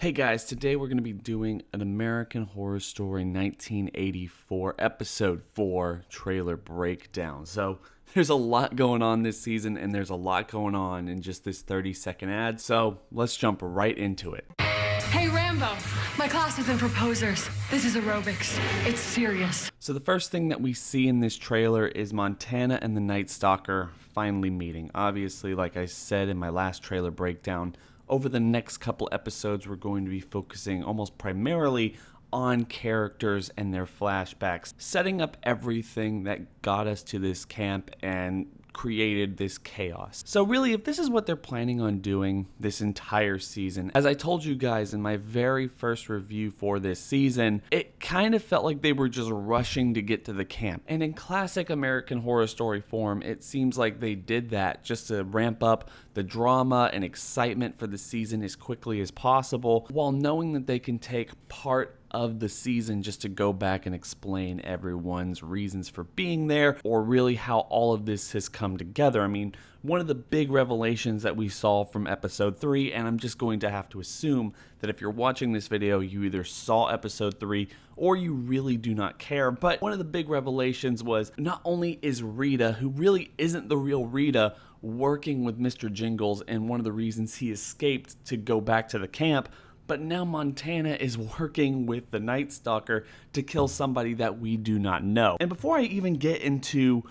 Hey guys, today we're going to be doing an American Horror Story 1984 episode 4 trailer breakdown. So there's a lot going on this season and there's a lot going on in just this 30-second ad. So let's jump right into it. Hey Rambo, my class isn't for posers. This is aerobics. It's serious. So the first thing that we see in this trailer is Montana and the Night Stalker finally meeting. Obviously, like I said in my last trailer breakdown, over the next couple episodes, we're going to be focusing almost primarily on characters and their flashbacks, setting up everything that got us to this camp and created this chaos. So really, if this is what they're planning on doing this entire season, as I told you guys in my very first review for this season, it kind of felt like they were just rushing to get to the camp. And in classic American Horror Story form, it seems like they did that just to ramp up the drama and excitement for the season as quickly as possible, while knowing that they can take part of the season just to go back and explain everyone's reasons for being there, or really how all of this has come together. I mean, one of the big revelations that we saw from episode 3, and I'm just going to have to assume that if you're watching this video, you either saw episode 3 or you really do not care, but one of the big revelations was not only is Rita, who really isn't the real Rita, working with Mr. Jingles and one of the reasons he escaped to go back to the camp, but now Montana is working with the Night Stalker to kill somebody that we do not know. And before I even get into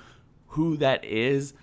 who that is,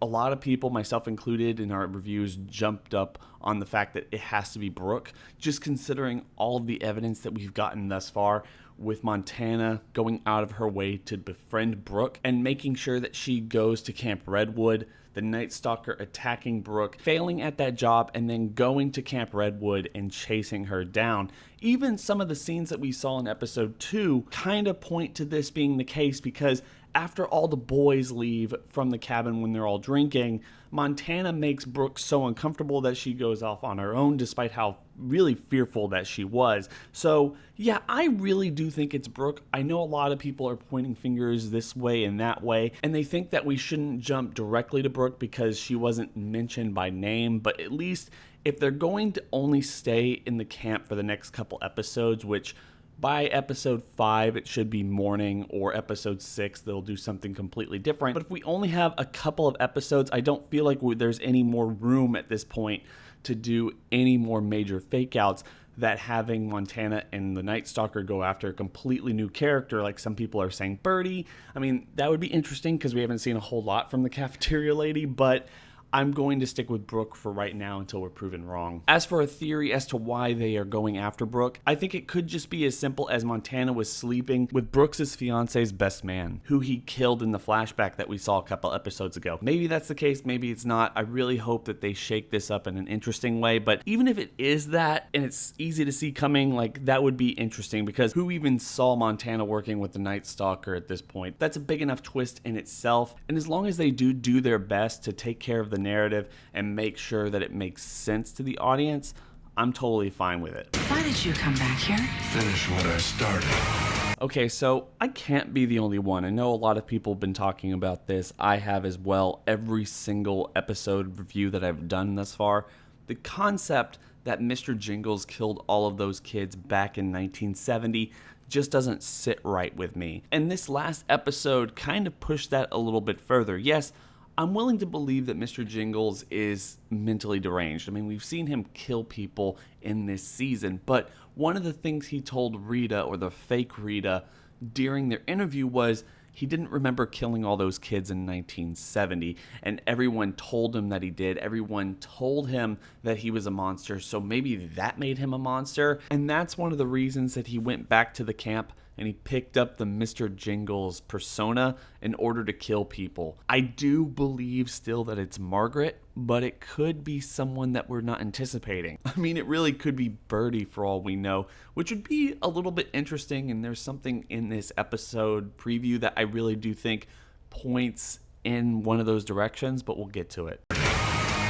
a lot of people, myself included in our reviews, jumped up on the fact that it has to be Brooke, just considering all of the evidence that we've gotten thus far with Montana going out of her way to befriend Brooke and making sure that she goes to Camp Redwood, the Night Stalker attacking Brooke, failing at that job, and then going to Camp Redwood and chasing her down. Even some of the scenes that we saw in episode 2 kind of point to this being the case, because after all the boys leave from the cabin when they're all drinking, Montana makes Brooke so uncomfortable that she goes off on her own, despite how really fearful that she was. So yeah, I really do think it's Brooke. I know a lot of people are pointing fingers this way and that way, and they think that we shouldn't jump directly to Brooke because she wasn't mentioned by name, but at least if they're going to only stay in the camp for the next couple episodes, which by episode 5, it should be morning, or episode 6, they'll do something completely different. But if we only have a couple of episodes, I don't feel like there's any more room at this point to do any more major fake outs that having Montana and the Night Stalker go after a completely new character, like some people are saying Birdie. I mean, that would be interesting because we haven't seen a whole lot from the cafeteria lady, but I'm going to stick with Brooke for right now until we're proven wrong. As for a theory as to why they are going after Brooke, I think it could just be as simple as Montana was sleeping with Brooks' fiance's best man, who he killed in the flashback that we saw a couple episodes ago. Maybe that's the case, maybe it's not. I really hope that they shake this up in an interesting way, but even if it is that, and it's easy to see coming, like, that would be interesting, because who even saw Montana working with the Night Stalker at this point? That's a big enough twist in itself, and as long as they do their best to take care of the narrative and make sure that it makes sense to the audience, I'm totally fine with it. Why did you come back here? Finish what I started. Okay, so I can't be the only one. I know a lot of people have been talking about this. I have as well. Every single episode review that I've done thus far, the concept that Mr. Jingles killed all of those kids back in 1970 just doesn't sit right with me. And this last episode kind of pushed that a little bit further. Yes, I'm willing to believe that Mr. Jingles is mentally deranged. I mean, we've seen him kill people in this season, but one of the things he told Rita, or the fake Rita, during their interview was he didn't remember killing all those kids in 1970, and everyone told him that he did. Everyone told him that he was a monster, so maybe that made him a monster, and that's one of the reasons that he went back to the camp and he picked up the Mr. Jingles persona in order to kill people. I do believe still that it's Margaret, but it could be someone that we're not anticipating. I mean, it really could be Birdie for all we know, which would be a little bit interesting, and there's something in this episode preview that I really do think points in one of those directions, but we'll get to it.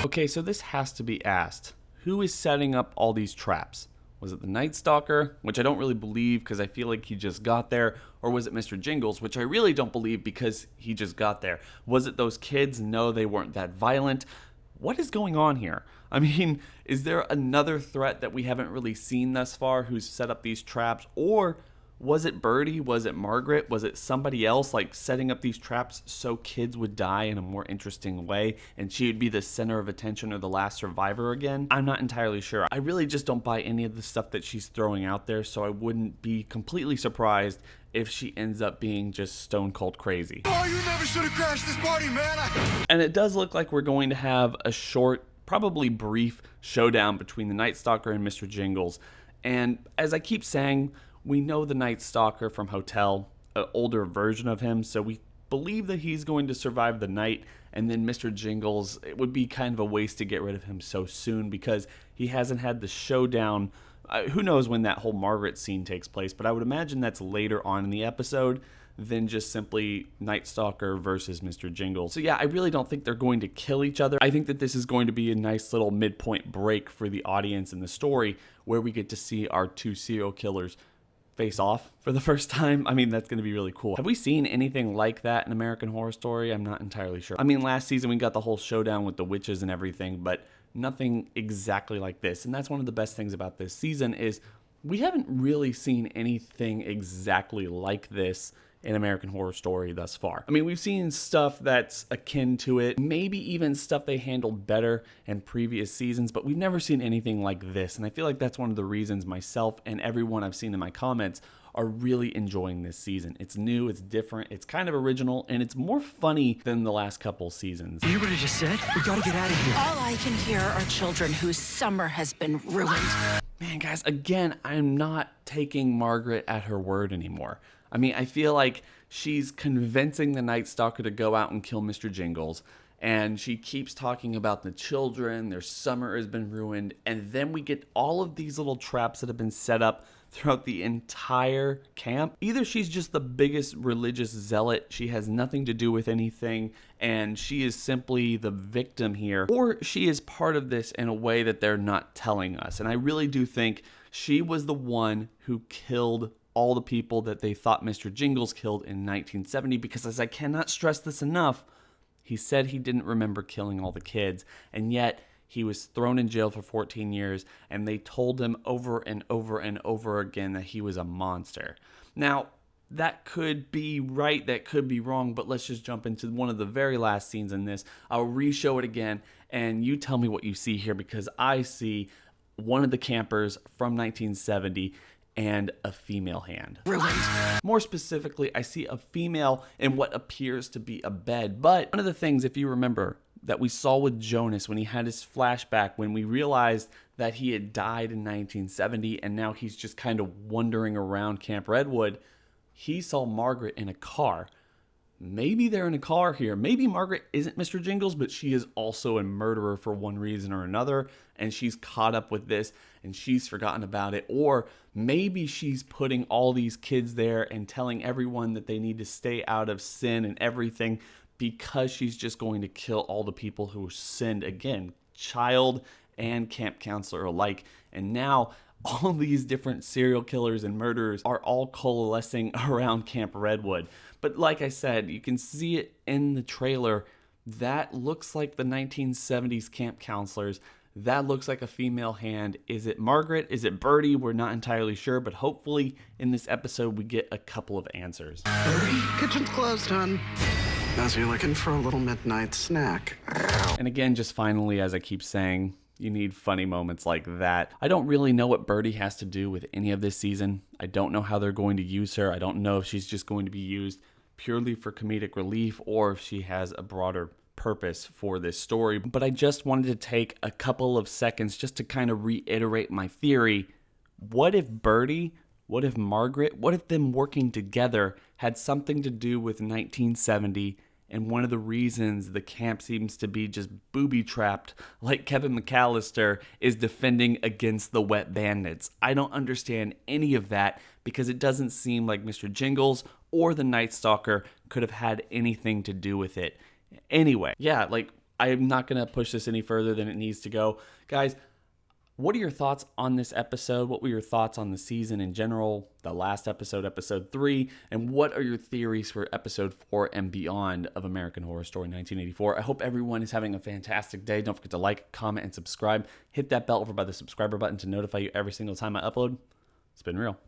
Okay, so this has to be asked. Who is setting up all these traps? Was it the Night Stalker, which I don't really believe because I feel like he just got there, or was it Mr. Jingles, which I really don't believe because he just got there? Was it those kids? No, they weren't that violent. what is going on here? I mean, is there another threat that we haven't really seen thus far who's set up these traps? Or was it Birdie? Was it Margaret? Was it somebody else like setting up these traps so kids would die in a more interesting way and she would be the center of attention or the last survivor again? I'm not entirely sure. I really just don't buy any of the stuff that she's throwing out there, so I wouldn't be completely surprised if she ends up being just stone cold crazy. Oh, you never should have crashed this party, man. And it does look like we're going to have a short, probably brief showdown between the Night Stalker and Mr. Jingles. And as I keep saying, we know the Night Stalker from Hotel, an older version of him, so we believe that he's going to survive the night. And then Mr. Jingles, it would be kind of a waste to get rid of him so soon because he hasn't had the showdown. Who knows when that whole Margaret scene takes place, but I would imagine that's later on in the episode than just simply Night Stalker versus Mr. Jingles. So yeah, I really don't think they're going to kill each other. I think that this is going to be a nice little midpoint break for the audience in the story where we get to see our two serial killers face off for the first time. I mean, that's going to be really cool. Have we seen anything like that in American Horror Story? I'm not entirely sure. I mean, last season we got the whole showdown with the witches and everything, but nothing exactly like this. And that's one of the best things about this season is we haven't really seen anything exactly like this in American Horror Story thus far. I mean, we've seen stuff that's akin to it, maybe even stuff they handled better in previous seasons, but we've never seen anything like this. And I feel like that's one of the reasons myself and everyone I've seen in my comments are really enjoying this season. It's new, it's different, it's kind of original, and it's more funny than the last couple seasons. You hear what I just said? We gotta get out of here. All I can hear are children whose summer has been ruined. Man, guys, again, I'm not taking Margaret at her word anymore. I mean, I feel like she's convincing the Night Stalker to go out and kill Mr. Jingles, and she keeps talking about the children, their summer has been ruined, and then we get all of these little traps that have been set up throughout the entire camp. Either she's just the biggest religious zealot, she has nothing to do with anything, and she is simply the victim here, or she is part of this in a way that they're not telling us. And I really do think she was the one who killed all the people that they thought Mr. Jingles killed in 1970, because as I cannot stress this enough, he said he didn't remember killing all the kids, and yet he was thrown in jail for 14 years, and they told him over and over and over again that he was a monster. Now, that could be right, that could be wrong, but let's just jump into one of the very last scenes in this. I'll re-show it again, and you tell me what you see here, because I see one of the campers from 1970 and a female hand. Ruined. More specifically, I see a female in what appears to be a bed. But one of the things, if you remember, that we saw with Jonas when he had his flashback, when we realized that he had died in 1970 and now he's just kind of wandering around Camp Redwood, he saw Margaret in a car. Maybe they're in a car here. Maybe Margaret isn't Mr. Jingles, but she is also a murderer for one reason or another, and she's caught up with this and she's forgotten about it. Or maybe she's putting all these kids there and telling everyone that they need to stay out of sin and everything because she's just going to kill all the people who sinned, again, child and camp counselor alike. And now all these different serial killers and murderers are all coalescing around Camp Redwood. But like I said, you can see it in the trailer. That looks like the 1970s camp counselors. That looks like a female hand. Is it Margaret? Is it Birdie? We're not entirely sure, but hopefully in this episode we get a couple of answers. Birdie, kitchen's closed, hon. Now so you're looking for a little midnight snack. And again, just finally, as I keep saying, you need funny moments like that. I don't really know what Birdie has to do with any of this season. I don't know how they're going to use her. I don't know if she's just going to be used purely for comedic relief or if she has a broader purpose for this story. But I just wanted to take a couple of seconds just to kind of reiterate my theory. What if Birdie, what if Margaret, what if them working together had something to do with 1970? And one of the reasons the camp seems to be just booby-trapped, like Kevin McAllister, is defending against the wet bandits. I don't understand any of that because it doesn't seem like Mr. Jingles or the Night Stalker could have had anything to do with it. Anyway, yeah, like, I'm not going to push this any further than it needs to go. Guys, What are your thoughts on this episode? What were your thoughts on the season in general, the last episode, episode 3, and what are your theories for episode 4 and beyond of American Horror Story 1984? I hope everyone is having a fantastic day. Don't forget to like, comment, and subscribe. Hit that bell over by the subscriber button to notify you every single time I upload. It's been real.